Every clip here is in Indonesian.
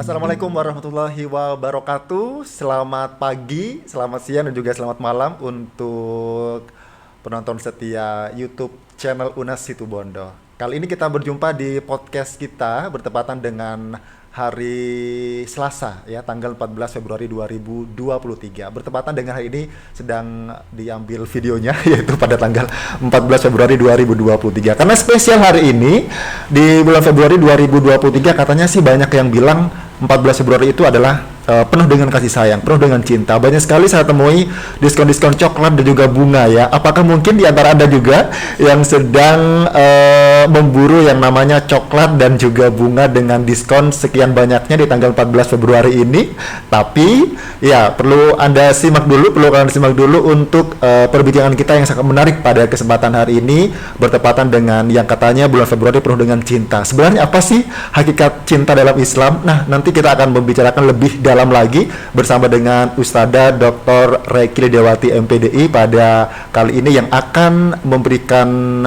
Assalamualaikum warahmatullahi wabarakatuh. Selamat pagi, selamat siang, dan juga selamat malam untuk penonton setia YouTube channel Unas Situbondo. Kali ini kita berjumpa di podcast kita bertepatan dengan hari Selasa ya, tanggal 14 Februari 2023. Bertepatan dengan hari ini sedang diambil videonya yaitu pada tanggal 14 Februari 2023. Karena spesial hari ini di bulan Februari 2023, katanya sih banyak yang bilang 14 Februari itu adalah penuh dengan kasih sayang, penuh dengan cinta. Banyak sekali saya temui diskon-diskon coklat dan juga bunga ya. Apakah mungkin di antara Anda juga yang sedang memburu yang namanya coklat dan juga bunga dengan diskon sekian banyaknya di tanggal 14 Februari ini? Tapi ya perlu Anda simak dulu, untuk perbincangan kita yang sangat menarik pada kesempatan hari ini, bertepatan dengan yang katanya bulan Februari penuh dengan cinta. Sebenarnya apa sih hakikat cinta dalam Islam? Nah, nanti kita akan membicarakan lebih dalam lagi bersama dengan Ustadzah Dr. Reiki Lidiawati MPDI pada kali ini yang akan memberikan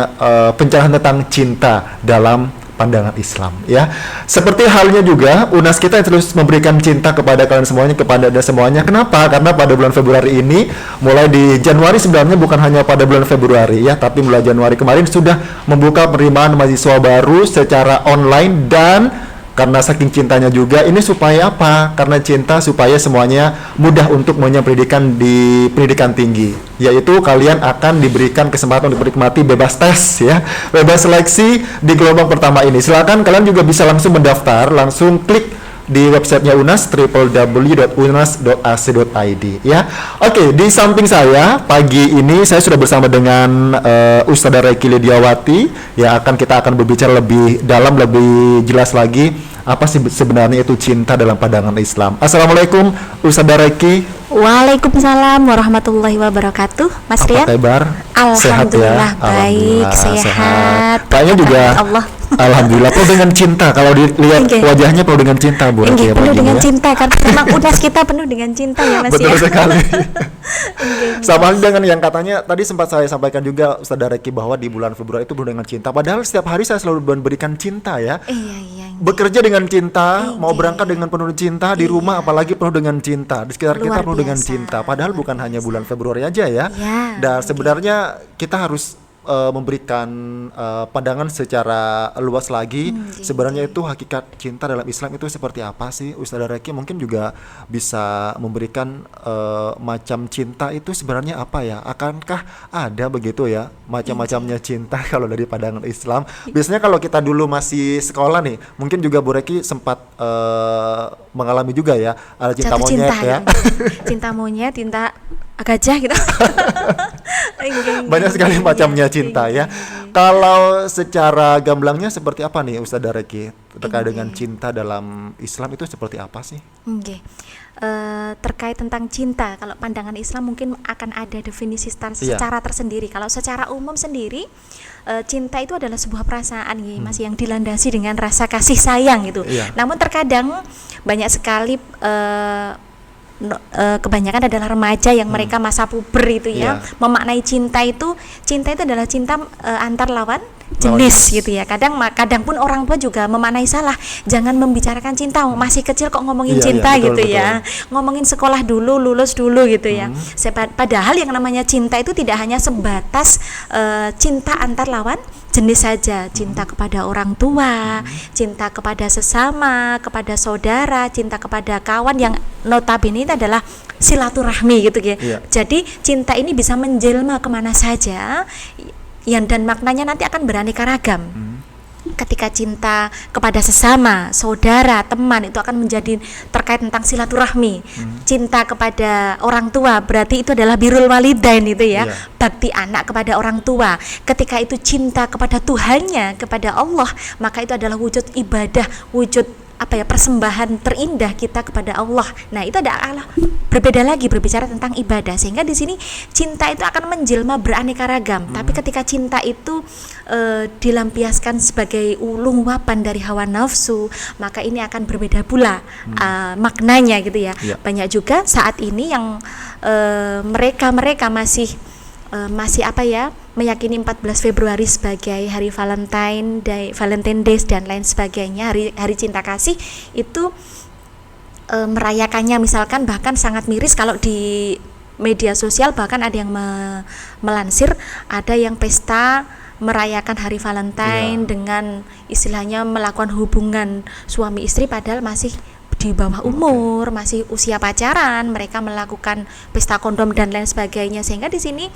pencerahan tentang cinta dalam pandangan Islam ya. Seperti halnya juga Unas kita yang terus memberikan cinta kepada kalian semuanya, kepada Anda semuanya. Kenapa? Karena pada bulan Februari ini, mulai di Januari sebenarnya bukan hanya pada bulan Februari ya, tapi mulai Januari kemarin sudah membuka penerimaan mahasiswa baru secara online. Dan karena saking cintanya juga, ini supaya apa? Karena cinta supaya semuanya mudah untuk mengenyam pendidikan di pendidikan tinggi, yaitu kalian akan diberikan kesempatan untuk menikmati bebas tes ya, bebas seleksi di gelombang pertama ini. Silakan kalian juga bisa langsung mendaftar, langsung klik di websitenya Unas, www.unas.ac.id ya. Oke, di samping saya pagi ini saya sudah bersama dengan Ustadzah Reiki Lidiawati ya. Kita akan berbicara lebih dalam, lebih jelas lagi apa sih sebenarnya itu cinta dalam pandangan Islam. Assalamualaikum Ustadzah Reiki. Waalaikumsalam warahmatullahi wabarakatuh. Mas Rian, apa kabar? Alhamdulillah, sehat ya? Baik, sehat. Kayaknya juga Allah. Alhamdulillah penuh dengan cinta. Kalau dilihat wajahnya penuh dengan cinta, Bu Reiki ya, penuh dengan ya? cinta, karena memang Unas kita penuh dengan cinta ya Mas. Betul ya? sekali. Sama dengan yang katanya tadi sempat saya sampaikan juga Ustadzah Reiki, bahwa di bulan Februari itu penuh dengan cinta. Padahal setiap hari saya selalu memberikan cinta ya. Iya. Bekerja dengan cinta, mau berangkat dengan penuh cinta, di rumah apalagi penuh dengan cinta, di sekitar kita penuh dengan cinta. Padahal bukan hanya bulan Februari aja ya. Dan sebenarnya kita harus memberikan pandangan secara luas lagi. Sebenarnya itu hakikat cinta dalam Islam itu seperti apa sih? Ustadzah Reiki mungkin juga bisa memberikan macam cinta itu sebenarnya apa ya? Akankah ada begitu ya macam-macamnya cinta kalau dari pandangan Islam? Biasanya kalau kita dulu masih sekolah nih, mungkin juga Bu Reiki sempat mengalami juga ya, ada cinta monyet ya. Cinta monyet, cinta gajah gitu. Banyak sekali macamnya cinta ya. Kalau secara gamblangnya seperti apa nih Ustadzah Reiki terkait dengan cinta dalam Islam itu seperti apa sih? Terkait tentang cinta, kalau pandangan Islam mungkin akan ada definisi secara tersendiri. Kalau secara umum sendiri, cinta itu adalah sebuah perasaan Mas, yang dilandasi dengan rasa kasih sayang gitu. Namun terkadang banyak sekali kebanyakan adalah remaja yang mereka masa puber itu ya, memaknai cinta itu adalah cinta antar lawan jenis gitu ya. Kadang pun orang tua juga memaknai salah, jangan membicarakan cinta, masih kecil kok ngomongin cinta betul. Ya, ngomongin sekolah dulu, lulus dulu gitu ya. Padahal yang namanya cinta itu tidak hanya sebatas cinta antar lawan jenis saja, cinta kepada orang tua, cinta kepada sesama, kepada saudara, cinta kepada kawan, yang notabene itu adalah silaturahmi gitu ya. Jadi cinta ini bisa menjelma kemana saja, dan maknanya nanti akan beraneka ragam. Ketika cinta kepada sesama, saudara, teman, itu akan menjadi terkait tentang silaturahmi. Cinta kepada orang tua berarti itu adalah birrul walidain itu ya, bakti anak kepada orang tua. Ketika itu cinta kepada Tuhannya, kepada Allah, maka itu adalah wujud ibadah, wujud persembahan terindah kita kepada Allah. Nah, itu adalah berbeda lagi berbicara tentang ibadah, sehingga di sini cinta itu akan menjelma beraneka ragam. Tapi ketika cinta itu dilampiaskan sebagai luapan dari hawa nafsu, maka ini akan berbeda pula maknanya gitu ya. Banyak juga saat ini yang mereka masih meyakini 14 Februari sebagai hari Valentine Days dan lain sebagainya, hari cinta kasih itu merayakannya, misalkan bahkan sangat miris kalau di media sosial, bahkan ada yang melansir ada yang pesta merayakan hari Valentine dengan istilahnya melakukan hubungan suami istri padahal masih di bawah umur, masih usia pacaran, mereka melakukan pesta kondom dan lain sebagainya, sehingga di sini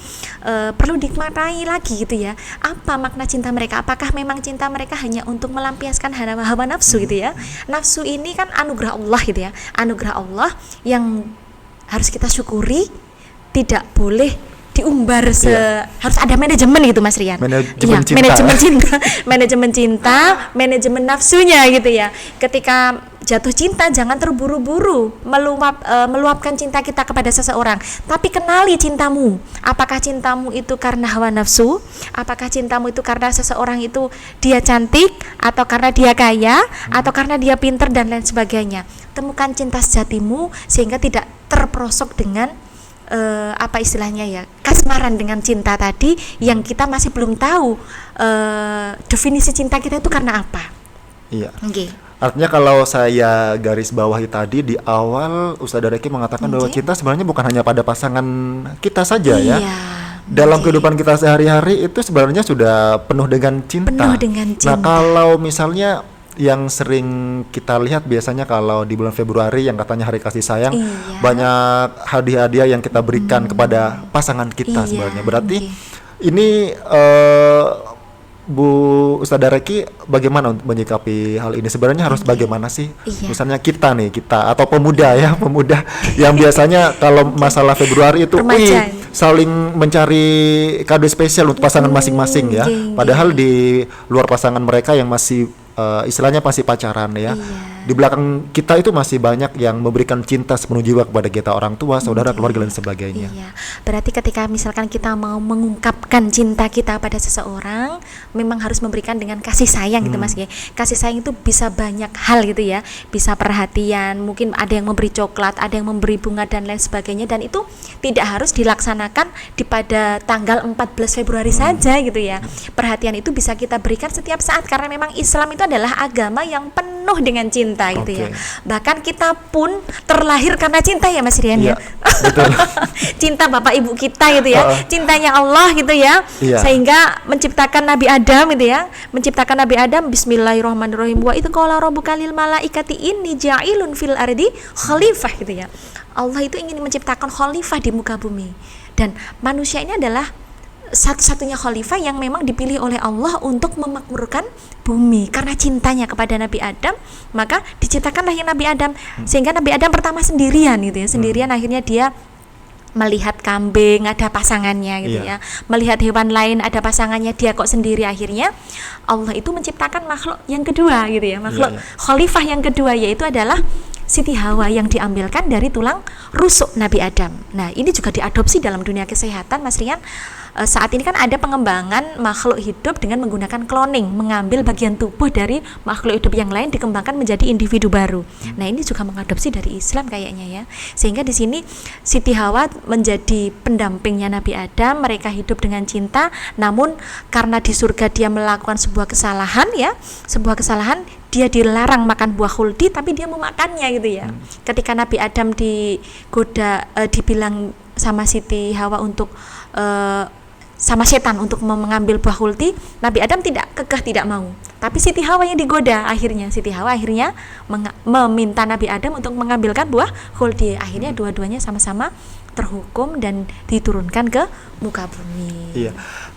perlu dimaknai lagi gitu ya, apa makna cinta mereka, apakah memang cinta mereka hanya untuk melampiaskan hawa nafsu gitu ya. Nafsu ini kan anugerah Allah gitu ya, anugerah Allah yang harus kita syukuri, tidak boleh diumbar harus ada manajemen gitu Mas Rian. Manajemen cinta. Manajemen cinta, manajemen nafsunya gitu ya. Ketika jatuh cinta jangan terburu-buru meluapkan cinta kita kepada seseorang, tapi kenali cintamu. Apakah cintamu itu karena hawa nafsu? Apakah cintamu itu karena seseorang itu dia cantik, atau karena dia kaya, atau karena dia pintar dan lain sebagainya. Temukan cinta sejatimu sehingga tidak terperosok dengan apa istilahnya ya, kasmaran dengan cinta tadi yang kita masih belum tahu definisi cinta kita itu karena apa. Iya. Okay. Artinya kalau saya garis bawahi tadi di awal, Ustadzah Reki mengatakan bahwa cinta sebenarnya bukan hanya pada pasangan kita saja ya. Dalam kehidupan kita sehari-hari itu sebenarnya sudah penuh dengan cinta. Nah, kalau misalnya yang sering kita lihat biasanya kalau di bulan Februari yang katanya hari kasih sayang, banyak hadiah-hadiah yang kita berikan kepada pasangan kita sebenarnya. Berarti ini Bu Ustadzah Reki bagaimana untuk menyikapi hal ini? Sebenarnya harus bagaimana sih? Misalnya kita atau pemuda yang biasanya kalau masalah Februari itu saling mencari kado spesial untuk pasangan masing-masing ya. Padahal di luar pasangan mereka yang masih istilahnya masih pacaran ya. Di belakang kita itu masih banyak yang memberikan cinta sepenuh jiwa kepada kita, orang tua, saudara, keluarga dan sebagainya. Berarti ketika misalkan kita mau mengungkapkan cinta kita pada seseorang, memang harus memberikan dengan kasih sayang gitu Mas ya. Kasih sayang itu bisa banyak hal gitu ya. Bisa perhatian, mungkin ada yang memberi coklat, ada yang memberi bunga dan lain sebagainya, dan itu tidak harus dilaksanakan pada tanggal 14 Februari saja gitu ya. Perhatian itu bisa kita berikan setiap saat karena memang Islam itu adalah agama yang penuh dengan cinta gitu ya. Bahkan kita pun terlahir karena cinta ya Mas Rian ya. Betul. Cinta bapak ibu kita gitu ya. Cintanya Allah gitu ya. Sehingga menciptakan Nabi Adam gitu ya. Menciptakan Nabi Adam, bismillahirrahmanirrahim, wa idz qala rabbuka lil malaikati inni ja'ilun fil ardi khalifah gitu ya. Allah itu ingin menciptakan khalifah di muka bumi. Dan manusia ini adalah satu-satunya khalifah yang memang dipilih oleh Allah untuk memakmurkan bumi. Karena cintanya kepada Nabi Adam, maka diciptakanlah yang Nabi Adam. Sehingga Nabi Adam pertama sendirian gitu ya. Sendirian akhirnya dia melihat kambing ada pasangannya gitu ya. Melihat hewan lain ada pasangannya, dia kok sendiri. Akhirnya Allah itu menciptakan makhluk yang kedua gitu ya. Makhluk khalifah yang kedua, yaitu adalah Siti Hawa yang diambilkan dari tulang rusuk Nabi Adam. Nah, ini juga diadopsi dalam dunia kesehatan Mas Rian. Saat ini kan ada pengembangan makhluk hidup dengan menggunakan cloning, mengambil bagian tubuh dari makhluk hidup yang lain dikembangkan menjadi individu baru. Nah, ini juga mengadopsi dari Islam kayaknya ya. Sehingga di sini Siti Hawa menjadi pendampingnya Nabi Adam, mereka hidup dengan cinta, namun karena di surga dia melakukan sebuah kesalahan ya, dia dilarang makan buah khuldi tapi dia memakannya gitu ya. Ketika Nabi Adam dibilang sama Siti Hawa untuk sama setan untuk mengambil buah khuldi, Nabi Adam tidak mau. Tapi Siti Hawa yang digoda, akhirnya Siti Hawa meminta Nabi Adam untuk mengambilkan buah khuldi. Akhirnya dua-duanya sama-sama terhukum dan diturunkan ke muka bumi. Iya.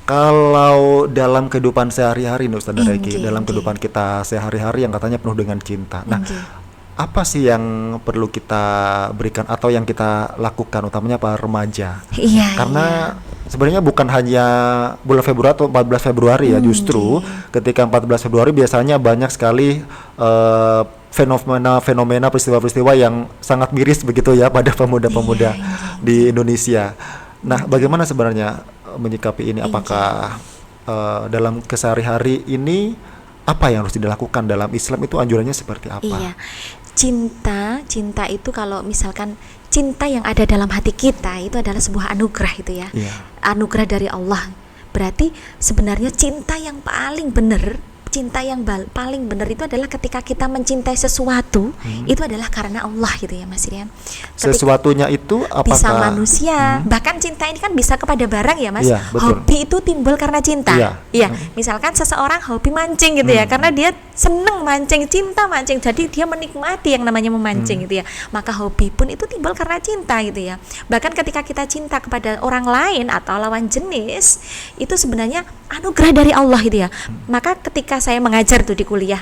Kalau dalam kehidupan sehari-hari Ustadzah Reki, dalam kehidupan kita sehari-hari yang katanya penuh dengan cinta. Nah, apa sih yang perlu kita berikan atau yang kita lakukan utamanya para remaja? Karena sebenarnya bukan hanya bulan Februari atau 14 Februari ya, justru ketika 14 Februari biasanya banyak sekali fenomena peristiwa-peristiwa yang sangat miris begitu ya pada pemuda-pemuda di Indonesia. Nah, bagaimana sebenarnya menyikapi ini? Apakah dalam kesehari-hari ini apa yang harus dilakukan? Dalam Islam itu anjurannya seperti apa? Cinta itu kalau misalkan cinta yang ada dalam hati kita itu adalah sebuah anugerah itu ya. Anugerah dari Allah. Berarti sebenarnya cinta yang paling benar cinta yang paling benar itu adalah ketika kita mencintai sesuatu, itu adalah karena Allah gitu ya Mas Rian. Sesuatunya itu apakah bisa manusia, bahkan cinta ini kan bisa kepada barang ya Mas. Iya, betul. Hobi itu timbul karena cinta. Iya. Misalkan seseorang hobi mancing gitu ya, karena dia seneng mancing, cinta mancing, jadi dia menikmati yang namanya memancing gitu ya. Maka hobi pun itu timbul karena cinta gitu ya. Bahkan ketika kita cinta kepada orang lain atau lawan jenis, itu sebenarnya anugerah dari Allah gitu ya. Maka ketika saya mengajar tuh di kuliah,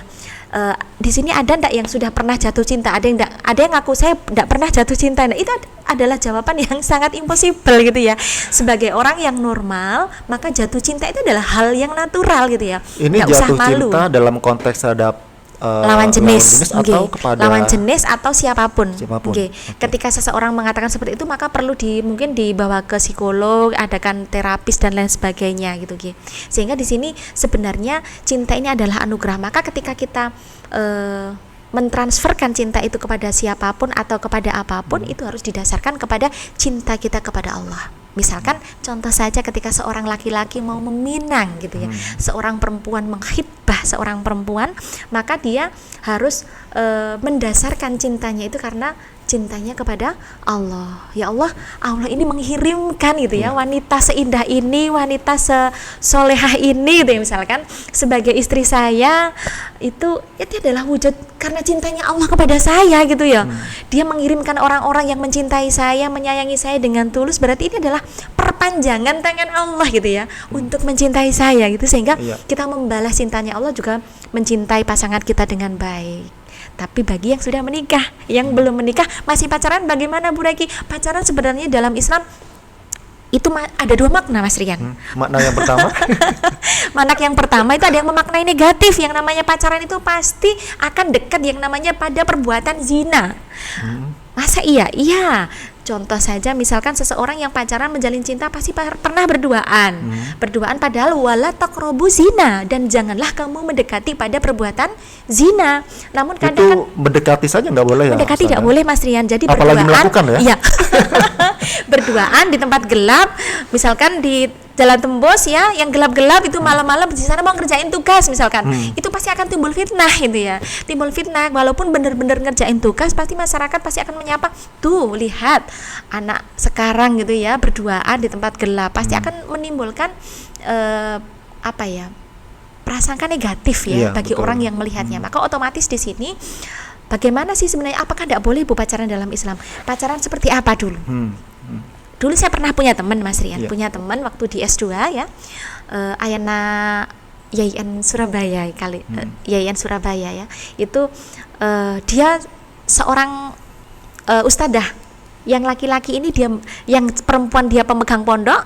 di sini ada ndak yang sudah pernah jatuh cinta? Ada yang ngaku saya ndak pernah jatuh cinta. Nah, itu adalah jawaban yang sangat impossible gitu ya. Sebagai orang yang normal, maka jatuh cinta itu adalah hal yang natural gitu ya. Ini nggak usah jatuh malu. cinta dalam konteks terhadap lawan jenis atau kepada lawan jenis atau siapapun. Okay. Ketika seseorang mengatakan seperti itu, maka perlu mungkin dibawa ke psikolog, adakan terapis dan lain sebagainya gitu. Sehingga di sini sebenarnya cinta ini adalah anugerah. Maka ketika kita mentransferkan cinta itu kepada siapapun atau kepada apapun, itu harus didasarkan kepada cinta kita kepada Allah. Misalkan contoh saja ketika seorang laki-laki mau meminang gitu ya, seorang perempuan menghibah seorang perempuan, maka dia harus mendasarkan cintanya itu karena cintanya kepada Allah. Ya Allah, Allah ini mengirimkan gitu ya, wanita seindah ini, wanita sesolehah ini gitu ya, misalkan sebagai istri saya, itu adalah wujud karena cintanya Allah kepada saya gitu ya. Dia mengirimkan orang-orang yang mencintai saya, menyayangi saya dengan tulus, berarti ini adalah perpanjangan tangan Allah gitu ya, untuk mencintai saya gitu, sehingga kita membalas cintanya Allah juga mencintai pasangan kita dengan baik. Tapi bagi yang sudah menikah, yang belum menikah, masih pacaran, bagaimana Bu Reki? Pacaran sebenarnya dalam Islam itu ada dua makna Mas Rian. Makna yang pertama makna yang pertama itu ada yang memaknai negatif, yang namanya pacaran itu pasti akan dekat yang namanya pada perbuatan zina. Masa iya? Contoh saja misalkan seseorang yang pacaran menjalin cinta pasti pernah berduaan. Berduaan padahal wala taqrabu zina, dan janganlah kamu mendekati pada perbuatan zina. Namun kadang itu mendekati saja nggak boleh ya? Mendekati tidak boleh Mas Rian. Jadi apalagi berduaan, melakukan ya? Iya. Berduaan di tempat gelap, misalkan di jalan tembus ya, yang gelap-gelap itu malam-malam di sana mau ngerjain tugas misalkan, itu pasti akan timbul fitnah gitu ya. Timbul fitnah, walaupun benar-benar ngerjain tugas, pasti masyarakat pasti akan menyapa, tuh lihat anak sekarang gitu ya, berduaan di tempat gelap, pasti akan menimbulkan prasangka negatif ya, bagi betul. orang yang melihatnya. Maka otomatis di sini bagaimana sih sebenarnya, apakah tidak boleh Bu pacaran dalam Islam? Pacaran seperti apa dulu? Dulu saya pernah punya teman Mas Rian, punya teman waktu di S2 ya, Ayana Yayan Surabaya kali, Yayan Surabaya ya, itu dia seorang ustadzah. Yang laki-laki ini dia, yang perempuan dia pemegang pondok,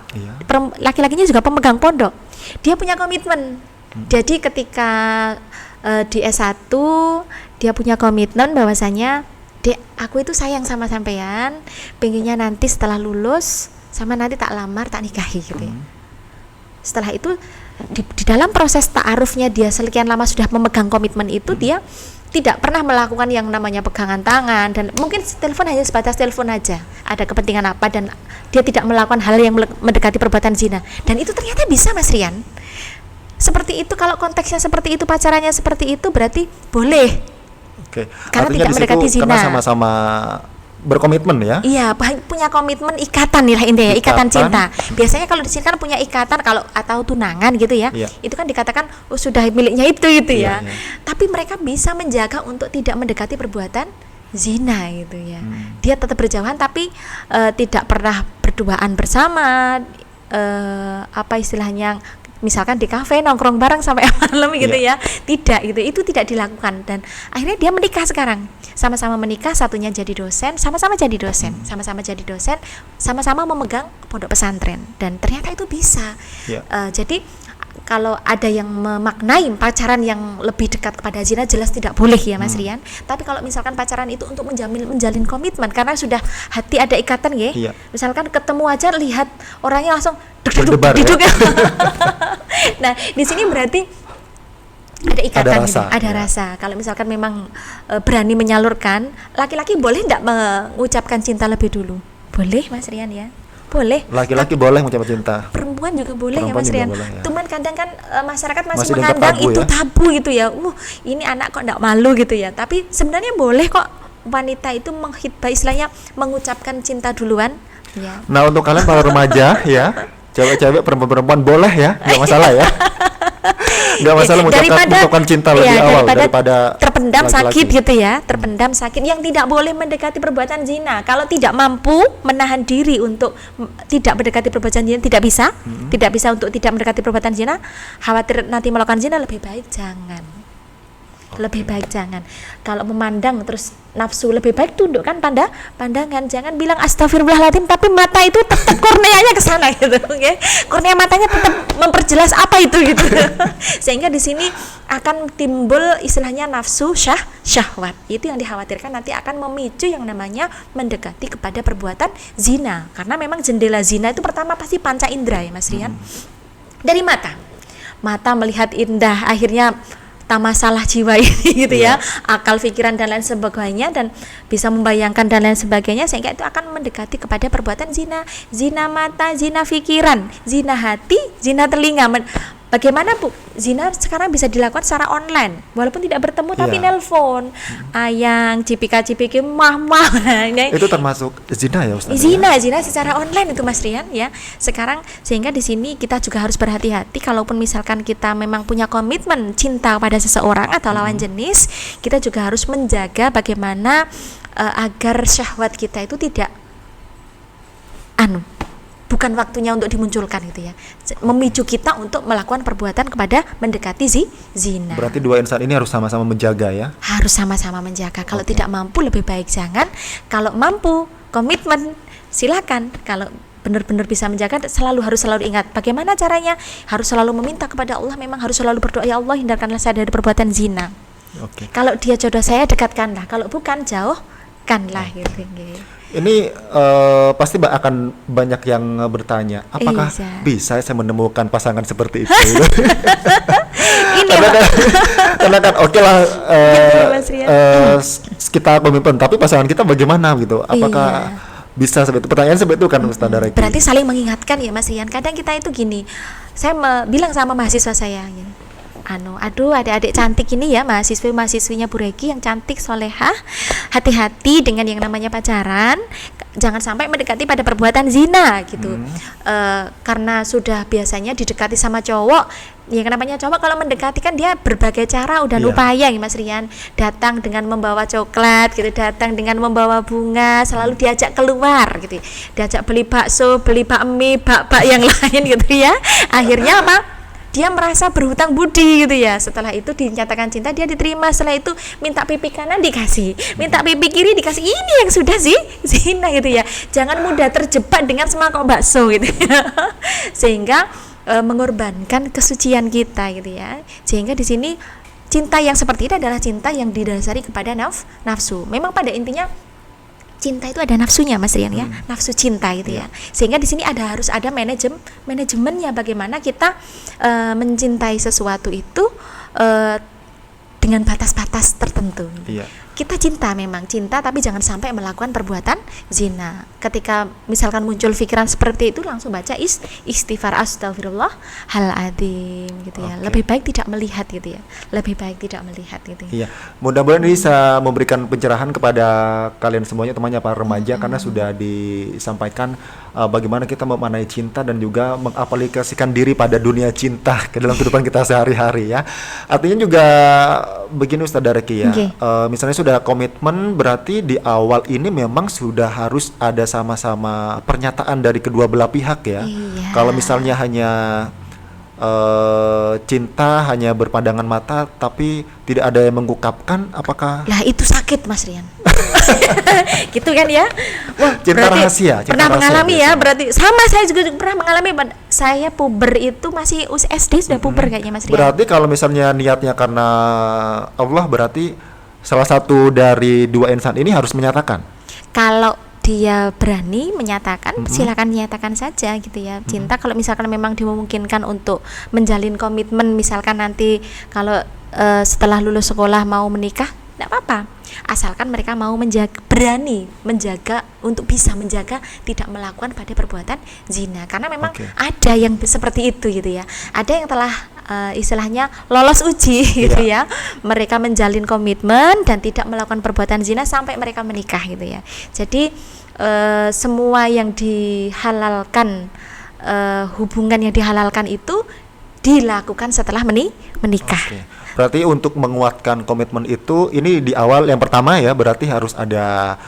laki-lakinya juga pemegang pondok. Dia punya komitmen. Jadi ketika di S1 dia punya komitmen bahwasanya, Dek, aku itu sayang sama sampean, pengennya nanti setelah lulus sama nanti tak lamar, tak nikahi gitu ya. Setelah itu di dalam proses ta'arufnya dia sekian lama sudah memegang komitmen itu, dia tidak pernah melakukan yang namanya pegangan tangan, dan mungkin telepon hanya sebatas telepon aja, ada kepentingan apa, dan dia tidak melakukan hal yang mendekati perbuatan zina, dan itu ternyata bisa Mas Rian. Seperti itu, kalau konteksnya seperti itu, pacarannya seperti itu, berarti boleh. Oke. Karena artinya tidak mendekati zina. Karena sama-sama berkomitmen ya. Iya, punya komitmen, ikatan nih lah intinya, ikatan cinta. Biasanya kalau di sini kan punya ikatan kalau atau tunangan gitu ya. Itu kan dikatakan sudah miliknya itu ya. Tapi mereka bisa menjaga untuk tidak mendekati perbuatan zina gitu ya. Dia tetap berjauhan tapi tidak pernah berduaan bersama, istilahnya misalkan di kafe nongkrong bareng sampai malam gitu ya, tidak gitu, itu tidak dilakukan. Dan akhirnya dia menikah sekarang, sama-sama menikah, satunya jadi dosen, sama-sama jadi dosen, sama-sama memegang pondok pesantren, dan ternyata itu bisa. Jadi kalau ada yang memaknai pacaran yang lebih dekat kepada zina, jelas tidak boleh ya Mas Rian. Tapi kalau misalkan pacaran itu untuk menjalin komitmen, karena sudah hati ada ikatan ya. Misalkan ketemu aja lihat orangnya langsung duduk. Nah, di sini berarti ada ikatan, ada rasa. Kalau misalkan memang berani menyalurkan, laki-laki boleh tidak mengucapkan cinta lebih dulu? Boleh Mas Rian ya. Boleh. Laki-laki boleh mengucapkan cinta. Perempuan perempuan juga boleh ya Perempuan Mas juga Rian. boleh, ya. Cuman kadang kan masyarakat masih Masih dianggap mengandang tabu, itu ya. tabu gitu ya. Ini anak kok enggak malu gitu ya. Tapi sebenarnya boleh kok wanita itu menghitbah, istilahnya mengucapkan cinta duluan ya. Nah, untuk kalian para remaja ya, cewek-cewek, perempuan-perempuan boleh ya, nggak masalah ya. Nggak masalah mengucapkan cinta lebih awal daripada terpendam laki-laki. sakit gitu ya, terpendam sakit. Yang tidak boleh mendekati perbuatan zina, kalau tidak mampu menahan diri untuk tidak mendekati perbuatan zina, tidak bisa untuk tidak mendekati perbuatan zina, khawatir nanti melakukan zina, lebih baik jangan. Lebih baik jangan. Kalau memandang terus nafsu, lebih baik tundukkan pandangan. Jangan bilang astagfirullahaladzim tapi mata itu tetap korneanya ke sana gitu, okay? Kornea matanya tetap memperjelas apa itu gitu. Sehingga di sini akan timbul istilahnya nafsu syahwat. Itu yang dikhawatirkan nanti akan memicu yang namanya mendekati kepada perbuatan zina. Karena memang jendela zina itu pertama pasti panca indera ya Mas Rian. Dari mata. Mata melihat indah, akhirnya masalah jiwa ini gitu ya, akal, pikiran dan lain sebagainya, dan bisa membayangkan dan lain sebagainya, sehingga itu akan mendekati kepada perbuatan zina. Zina mata, zina pikiran, zina hati, zina telinga. Bagaimana Bu? Zina sekarang bisa dilakukan secara online, walaupun tidak bertemu tapi nelpon, ayang, cipika-cipiki, mah. Itu termasuk zina ya Ustaz? Zina secara online itu Mas Rian ya. Sekarang sehingga di sini kita juga harus berhati-hati, kalaupun misalkan kita memang punya komitmen cinta pada seseorang atau lawan jenis, kita juga harus menjaga bagaimana agar syahwat kita itu tidak bukan waktunya untuk dimunculkan gitu ya, memicu kita untuk melakukan perbuatan kepada mendekati zina. Berarti dua insan ini harus sama-sama menjaga ya? Harus sama-sama menjaga. Kalau tidak mampu lebih baik jangan. Kalau mampu, komitmen, silakan. Kalau benar-benar bisa menjaga, harus selalu ingat bagaimana caranya. Harus selalu meminta kepada Allah, memang harus selalu berdoa, ya Allah hindarkanlah saya dari perbuatan zina. Kalau dia jodoh saya, dekatkanlah. Kalau bukan, jauhkanlah gitu. Ini pasti akan banyak yang bertanya, apakah bisa saya menemukan pasangan seperti itu? Karena kan oke lah, kita komitmen, tapi pasangan kita bagaimana gitu? Apakah bisa seperti itu? Pertanyaan seperti itu kan Ustaz Dareki. Berarti saling mengingatkan ya Mas Rian. Kadang kita itu gini, saya bilang sama mahasiswa saya gini, aduh adik-adik cantik ini ya, mahasiswinya Bu Regi yang cantik, solehah, hati-hati dengan yang namanya pacaran, jangan sampai mendekati pada perbuatan zina gitu. Karena sudah biasanya didekati sama cowok, yang namanya cowok kalau mendekati kan dia berbagai cara udah upaya ya Mas Rian, datang dengan membawa coklat gitu, datang dengan membawa bunga, selalu diajak keluar gitu, diajak beli bakso, beli bakmi, bak yang lain gitu ya. Akhirnya apa? Dia merasa berhutang budi gitu ya. Setelah itu dinyatakan cinta, dia diterima. Setelah itu minta pipi kanan dikasih, minta pipi kiri dikasih. Ini yang sudah zina gitu ya. Jangan mudah terjebak dengan semangkok bakso gitu ya. Sehingga mengorbankan kesucian kita gitu ya. Sehingga di sini cinta yang seperti ini adalah cinta yang didasari kepada nafsu. Memang pada intinya cinta itu ada nafsunya Mas Rian ya, nafsu cinta gitu ya. Sehingga di sini harus ada manajemennya, bagaimana kita mencintai sesuatu itu dengan batas-batas tertentu. Kita memang cinta, tapi jangan sampai melakukan perbuatan zina. Ketika misalkan muncul pikiran seperti itu, langsung baca istighfar, astagfirullahaladzim gitu ya. Lebih baik tidak melihat gitu ya. Iya. Mudah-mudahan ini bisa memberikan pencerahan kepada kalian semuanya, temannya para remaja, karena sudah disampaikan bagaimana kita memaknai cinta dan juga mengaplikasikan diri pada dunia cinta ke dalam kehidupan kita sehari-hari ya. Artinya juga begini Ustaz Dareki ya. Misalnya sudah komitmen, berarti di awal ini memang sudah harus ada sama-sama pernyataan dari kedua belah pihak ya. Kalau misalnya hanya cinta, hanya berpandangan mata tapi tidak ada yang mengungkapkan, apakah itu sakit Mas Rian? Gitu kan ya. Wah, cinta rahasia. Pernah mengalami ya, berarti sama saya juga pernah mengalami. Saya puber itu masih SD sudah puber kayaknya Mas Rian. Berarti kalau misalnya niatnya karena Allah, berarti salah satu dari dua insan ini harus menyatakan. Kalau dia berani menyatakan, silakan nyatakan saja gitu ya. Cinta kalau misalkan memang dimungkinkan untuk menjalin komitmen, misalkan nanti kalau setelah lulus sekolah mau menikah, tidak apa-apa. Asalkan mereka mau berani menjaga untuk bisa menjaga tidak melakukan pada perbuatan zina. Karena memang ada yang seperti itu gitu ya. Ada yang telah istilahnya lolos uji gitu ya. Mereka menjalin komitmen dan tidak melakukan perbuatan zina sampai mereka menikah gitu ya. Jadi semua yang dihalalkan, hubungan yang dihalalkan itu dilakukan setelah menikah. Berarti untuk menguatkan komitmen itu, ini di awal yang pertama ya, berarti harus ada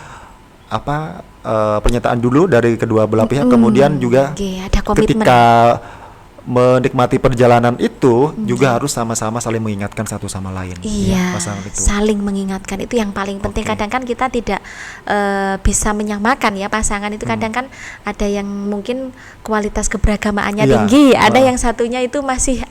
pernyataan dulu dari kedua belah pihak, kemudian juga ada komitmen. Ketika menikmati perjalanan itu juga harus sama-sama saling mengingatkan satu sama lain. Iya, pasangan itu. Saling mengingatkan itu yang paling penting. Kadang kan kita tidak bisa menyamakan ya pasangan itu. Kadang kan ada yang mungkin kualitas keberagamaannya tinggi, ada yang satunya itu masih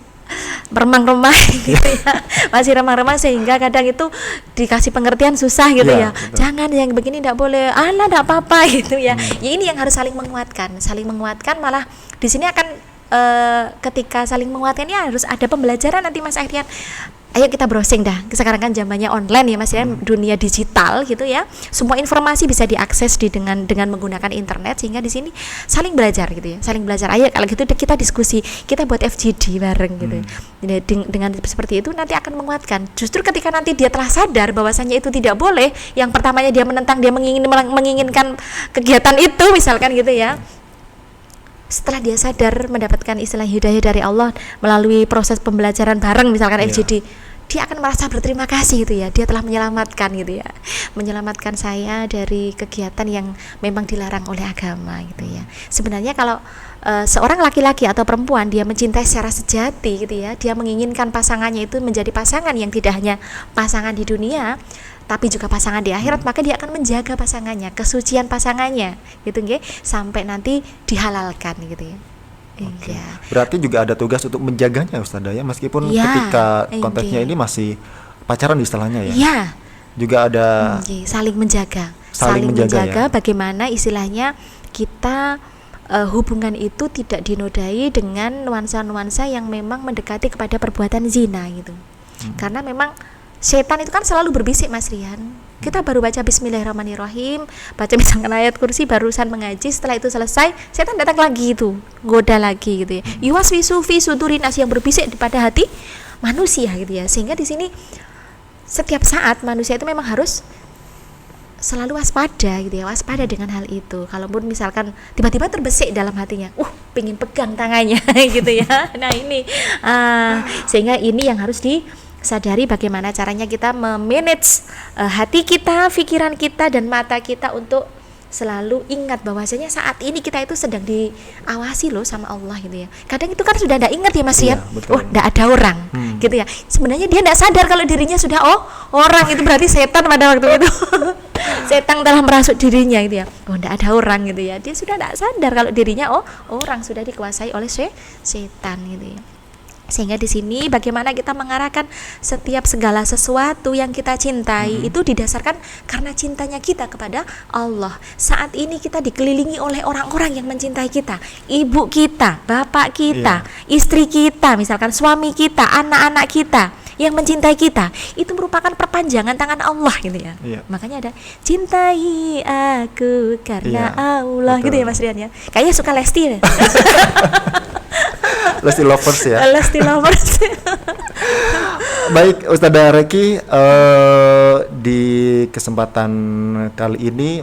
remang-remang gitu ya, masih remang-remang, sehingga kadang itu dikasih pengertian susah gitu ya. Jangan, yang begini tidak boleh, tidak apa-apa gitu ya. Ya ini yang harus saling menguatkan, malah di sini akan ketika saling menguatkannya harus ada pembelajaran nanti Mas Ardian. Ayo kita browsing dah. Sekarang kan zamannya online ya Mas ya, dunia digital gitu ya. Semua informasi bisa diakses dengan menggunakan internet, sehingga di sini saling belajar gitu ya. Saling belajar. Ayo kalau gitu kita diskusi, kita buat FGD bareng gitu. Dengan seperti itu nanti akan menguatkan. Justru ketika nanti dia telah sadar bahwasannya itu tidak boleh, yang pertamanya dia menentang, dia menginginkan kegiatan itu misalkan gitu ya. Setelah dia sadar mendapatkan istilah hidayah dari Allah melalui proses pembelajaran bareng misalkan FGD, dia akan merasa berterima kasih gitu ya, dia telah menyelamatkan gitu ya, menyelamatkan saya dari kegiatan yang memang dilarang oleh agama gitu ya. Sebenarnya kalau seorang laki-laki atau perempuan dia mencintai secara sejati gitu ya, dia menginginkan pasangannya itu menjadi pasangan yang tidak hanya pasangan di dunia tapi juga pasangan di akhirat, maka dia akan menjaga pasangannya, kesucian pasangannya gitu nggih, sampai nanti dihalalkan gitu ya. Iya. Berarti juga ada tugas untuk menjaganya Ustazah ya, meskipun ketika konteksnya ini masih pacaran istilahnya ya. Iya. Juga ada saling menjaga ya. Bagaimana istilahnya kita hubungan itu tidak dinodai dengan nuansa-nuansa yang memang mendekati kepada perbuatan zina gitu. Karena memang setan itu kan selalu berbisik Mas Rian. Kita baru baca Bismillahirrahmanirrahim, baca misalkan ayat kursi, barusan mengaji, setelah itu selesai, setan datang lagi itu, goda lagi gitu ya. Yuwaswisu fi sudurin nas, yang berbisik pada hati manusia gitu ya. Sehingga di sini setiap saat manusia itu memang harus selalu waspada gitu ya, waspada dengan hal itu. Kalaupun misalkan tiba-tiba terbesit dalam hatinya, pengen pegang tangannya gitu ya. Nah ini sehingga ini yang harus disadari, bagaimana caranya kita memanage hati kita, pikiran kita, dan mata kita untuk selalu ingat bahwasanya saat ini kita itu sedang diawasi loh sama Allah gitu ya. Kadang itu kan sudah tidak ingat ya Mas ya, tidak ada orang gitu ya. Sebenarnya dia tidak sadar kalau dirinya sudah orang, itu berarti setan pada waktu itu. Setan telah merasuk dirinya gitu ya. Tidak ada orang gitu ya. Dia sudah tidak sadar kalau dirinya orang, sudah dikuasai oleh setan gitu ya. Sehingga di sini bagaimana kita mengarahkan setiap segala sesuatu yang kita cintai itu didasarkan karena cintanya kita kepada Allah. Saat ini kita dikelilingi oleh orang-orang yang mencintai kita, ibu kita, bapak kita, istri kita, misalkan suami kita, anak-anak kita yang mencintai kita, itu merupakan perpanjangan tangan Allah gitu ya. Makanya ada cintai aku karena Allah gitu ya Mas Rian ya. Kayaknya suka Lesti ya. Lesti lovers ya. Lesti lovers. Baik Ustazah Reki, di kesempatan kali ini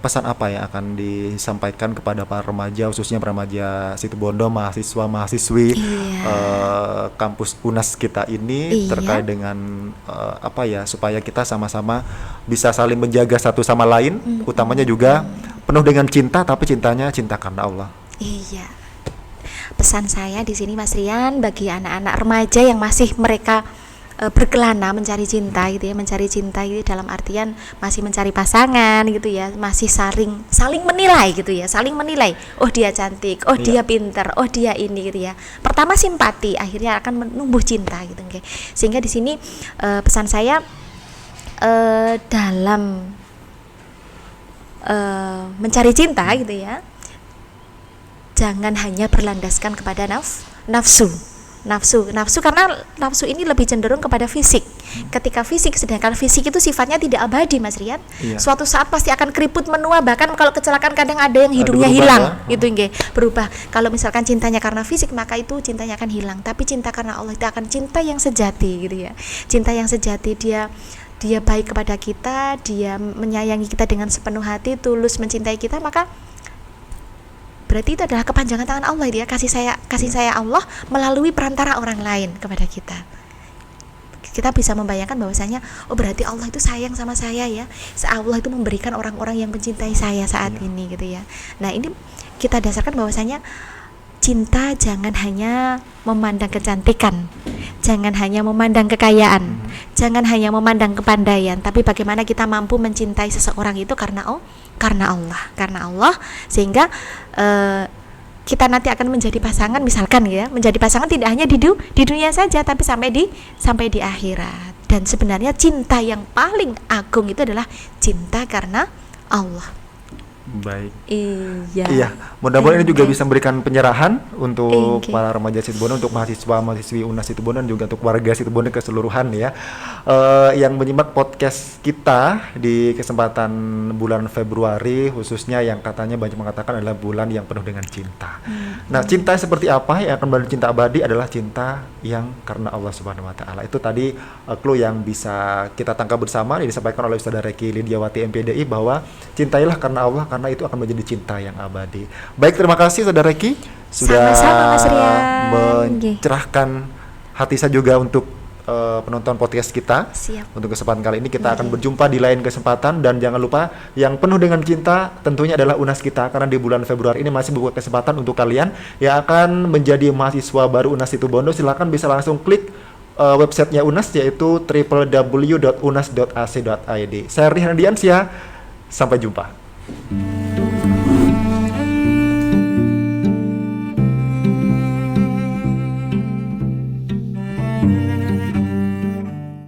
pesan apa yang akan disampaikan kepada para remaja, khususnya remaja Situbondo, mahasiswa-mahasiswi kampus UNAS kita ini, terkait dengan supaya kita sama-sama bisa saling menjaga satu sama lain, utamanya juga penuh dengan cinta, tapi cintanya cinta karena Allah. Iya. Pesan saya di sini Mas Rian, bagi anak-anak remaja yang masih mereka berkelana mencari cinta gitu ya, mencari cinta itu dalam artian masih mencari pasangan gitu ya, masih saling menilai gitu ya, saling menilai, dia cantik, dia pinter, dia ini gitu ya. Pertama simpati, akhirnya akan menumbuh cinta gitu. Sehingga di sini pesan saya dalam mencari cinta gitu ya, jangan hanya berlandaskan kepada nafsu, karena nafsu ini lebih cenderung kepada fisik. ketika fisik, sedangkan fisik itu sifatnya tidak abadi, Mas Rian. Iya. Suatu saat pasti akan keriput menua, bahkan kalau kecelakaan kadang ada yang hidungnya berubah hilang, ya. itu nggih, berubah. Kalau misalkan cintanya karena fisik, maka itu cintanya akan hilang. Tapi cinta karena Allah itu akan cinta yang sejati gitu ya. Cinta yang sejati, dia baik kepada kita, dia menyayangi kita dengan sepenuh hati, tulus mencintai kita, maka berarti itu adalah kepanjangan tangan Allah, dia kasih saya Allah melalui perantara orang lain kepada kita. Kita bisa membayangkan bahwasanya oh berarti Allah itu sayang sama saya ya. Allah itu memberikan orang-orang yang mencintai saya saat ini gitu ya. Nah, ini kita dasarkan bahwasanya cinta jangan hanya memandang kecantikan, jangan hanya memandang kekayaan, jangan hanya memandang kepandaian, tapi bagaimana kita mampu mencintai seseorang itu karena Allah, sehingga kita nanti akan menjadi pasangan, misalkan ya, menjadi pasangan tidak hanya di dunia saja, tapi sampai di akhirat. Dan sebenarnya cinta yang paling agung itu adalah cinta karena Allah. Baik. Iya. Iya, mudah-mudahan ini juga bisa memberikan pencerahan untuk Oke. para remaja Situbondo, untuk mahasiswa-mahasiswi UNAS Situbondo, dan juga untuk warga Situbondo keseluruhan ya, yang menyimak podcast kita di kesempatan bulan Februari, khususnya yang katanya banyak mengatakan adalah bulan yang penuh dengan cinta. Nah, cinta seperti apa yang akan menjadi cinta abadi adalah cinta yang karena Allah Subhanahu Wa Taala. Itu tadi clue yang bisa kita tangkap bersama, yang disampaikan oleh Ustazah Reki Lidiawati MPDI, bahwa cintailah karena Allah, karena itu akan menjadi cinta yang abadi. Baik, terima kasih Saudara Reki sudah Sama-sama, Mas Rian. mencerahkan hati saya juga untuk penonton podcast kita. Siap. Untuk kesempatan kali ini kita akan berjumpa di lain kesempatan, dan jangan lupa yang penuh dengan cinta tentunya adalah UNAS kita, karena di bulan Februari ini masih membuka kesempatan untuk kalian yang akan menjadi mahasiswa baru UNAS Situbondo. Silakan bisa langsung klik websitenya UNAS, yaitu www.unas.ac.id. Saya Rihan Diansyah, sampai jumpa.